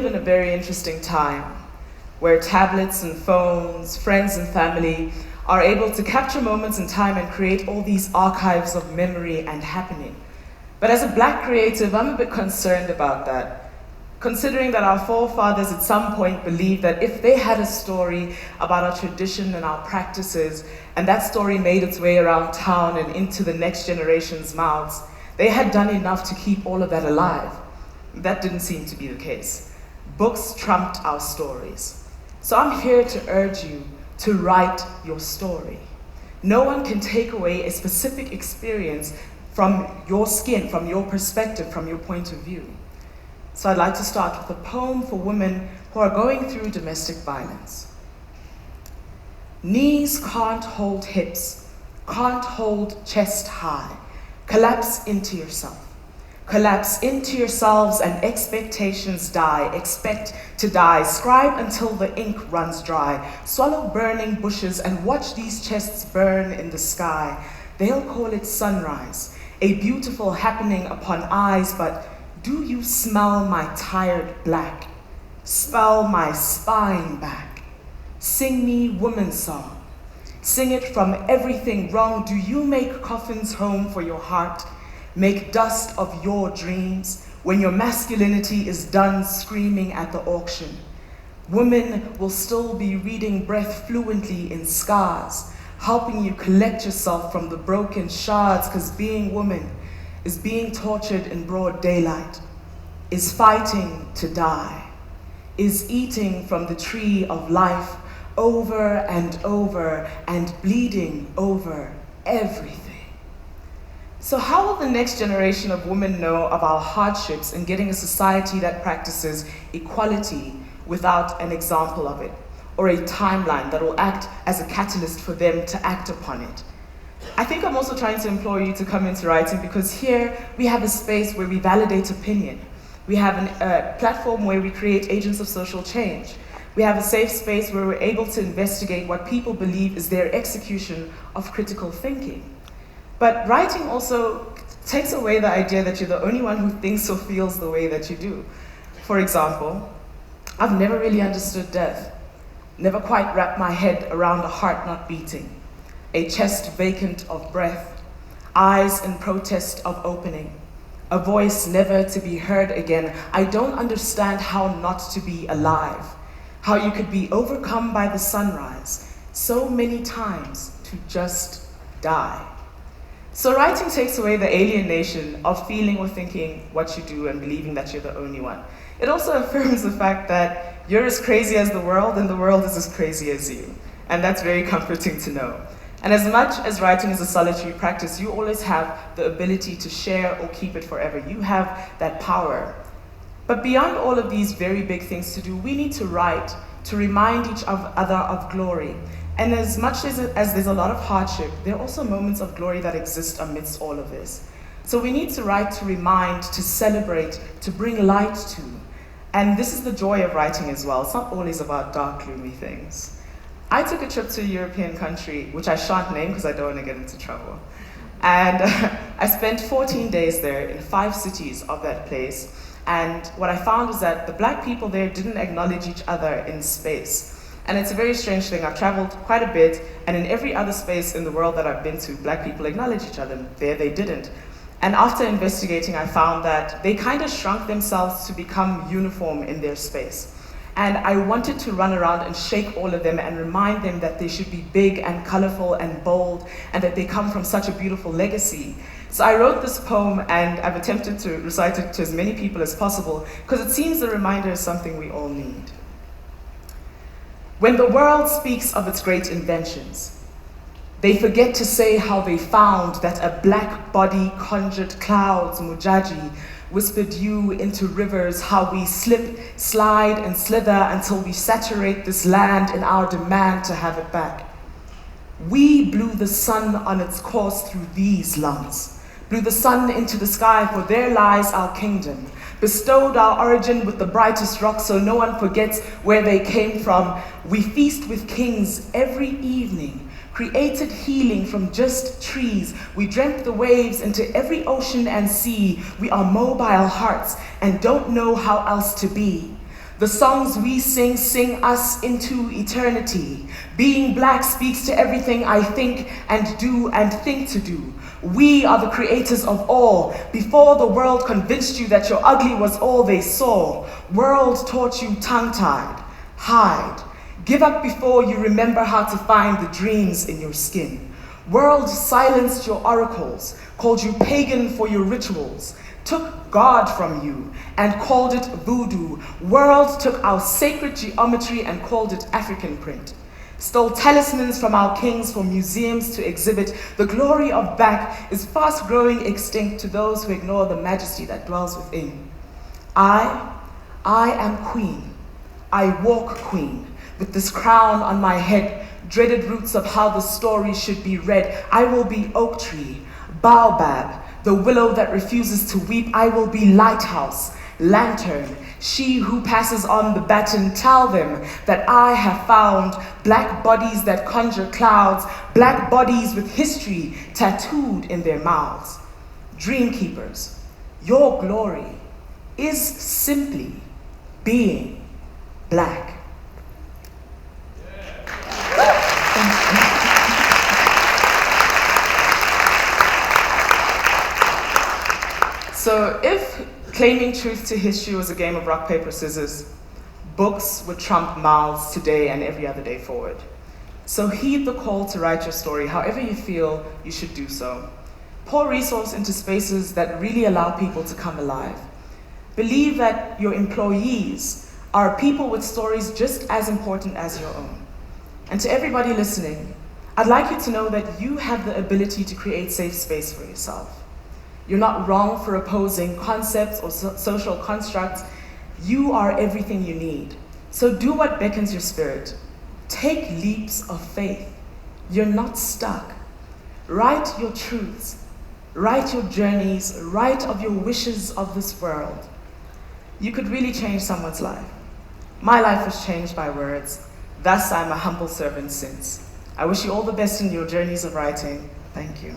live in a very interesting time where tablets and phones, friends and family are able to capture moments in time and create all these archives of memory and happening. But as a Black creative, I'm a bit concerned about that, considering that our forefathers at some point believed that if they had a story about our tradition and our practices, and that story made its way around town and into the next generation's mouths, they had done enough to keep all of that alive. That didn't seem to be the case. Books trumped our stories. So I'm here to urge you to write your story. No one can take away a specific experience from your skin, from your perspective, from your point of view. So I'd like to start with a poem for women who are going through domestic violence. Knees can't hold hips, can't hold chest high. Collapse into yourself. Collapse into yourselves and expectations die. Expect to die. Scribe until the ink runs dry. Swallow burning bushes and watch these chests burn in the sky. They'll call it sunrise, a beautiful happening upon eyes, but do you smell my tired black? Spell my spine back. Sing me woman's song. Sing it from everything wrong. Do you make coffins home for your heart? Make dust of your dreams when your masculinity is done screaming at the auction. Women will still be reading breath fluently in scars, helping you collect yourself from the broken shards, because being woman is being tortured in broad daylight, is fighting to die, is eating from the tree of life over and over and bleeding over everything. So how will the next generation of women know of our hardships in getting a society that practices equality without an example of it, or a timeline that will act as a catalyst for them to act upon it? I think I'm also trying to implore you to come into writing, because here we have a space where we validate opinion. We have a platform where we create agents of social change. We have a safe space where we're able to investigate what people believe is their execution of critical thinking. But writing also takes away the idea that you're the only one who thinks or feels the way that you do. For example, I've never really understood death, never quite wrapped my head around a heart not beating, a chest vacant of breath, eyes in protest of opening, a voice never to be heard again. I don't understand how not to be alive, how you could be overcome by the sunrise so many times to just die. So writing takes away the alienation of feeling or thinking what you do and believing that you're the only one. It also affirms the fact that you're as crazy as the world and the world is as crazy as you. And that's very comforting to know. And as much as writing is a solitary practice, you always have the ability to share or keep it forever. You have that power. But beyond all of these very big things to do, we need to write to remind each other of glory. And as much as there's a lot of hardship, there are also moments of glory that exist amidst all of this. So we need to write to remind, to celebrate, to bring light to. And this is the joy of writing as well. It's not always about dark, gloomy things. I took a trip to a European country, which I shan't name because I don't want to get into trouble. And I spent 14 days there in 5 cities of that place. And what I found was that the Black people there didn't acknowledge each other in space. And it's a very strange thing. I've traveled quite a bit, and in every other space in the world that I've been to, Black people acknowledge each other. There they didn't. And after investigating, I found that they kind of shrunk themselves to become uniform in their space. And I wanted to run around and shake all of them and remind them that they should be big and colorful and bold, and that they come from such a beautiful legacy. So I wrote this poem, and I've attempted to recite it to as many people as possible, because it seems the reminder is something we all need. When the world speaks of its great inventions, they forget to say how they found that a black body conjured clouds, mujaji, whispered you into rivers, how we slip, slide, and slither until we saturate this land in our demand to have it back. We blew the sun on its course through these lungs, blew the sun into the sky, for there lies our kingdom, bestowed our origin with the brightest rock so no one forgets where they came from. We feast with kings every evening, created healing from just trees. We dreamt the waves into every ocean and sea. We are mobile hearts and don't know how else to be. The songs we sing, sing us into eternity. Being black speaks to everything I think and do and think to do. We are the creators of all. Before the world convinced you that your ugly was all they saw, world taught you tongue-tied, hide. Give up before you remember how to find the dreams in your skin. World silenced your oracles, called you pagan for your rituals, took God from you and called it voodoo. World took our sacred geometry and called it African print. Stole talismans from our kings for museums to exhibit. The glory of black is fast growing extinct to those who ignore the majesty that dwells within. I am queen. I walk queen. With this crown on my head, dreaded roots of how the story should be read. I will be oak tree, baobab, the willow that refuses to weep. I will be lighthouse, lantern, she who passes on the baton. Tell them that I have found black bodies that conjure clouds, black bodies with history tattooed in their mouths. Dream keepers, your glory is simply being black. So if claiming truth to history was a game of rock, paper, scissors, books would trump mouths today and every other day forward. So heed the call to write your story however you feel you should do so. Pour resource into spaces that really allow people to come alive. Believe that your employees are people with stories just as important as your own. And to everybody listening, I'd like you to know that you have the ability to create safe space for yourself. You're not wrong for opposing concepts or social constructs. You are everything you need. So do what beckons your spirit. Take leaps of faith. You're not stuck. Write your truths. Write your journeys. Write of your wishes of this world. You could really change someone's life. My life was changed by words. Thus, I'm a humble servant since. I wish you all the best in your journeys of writing. Thank you.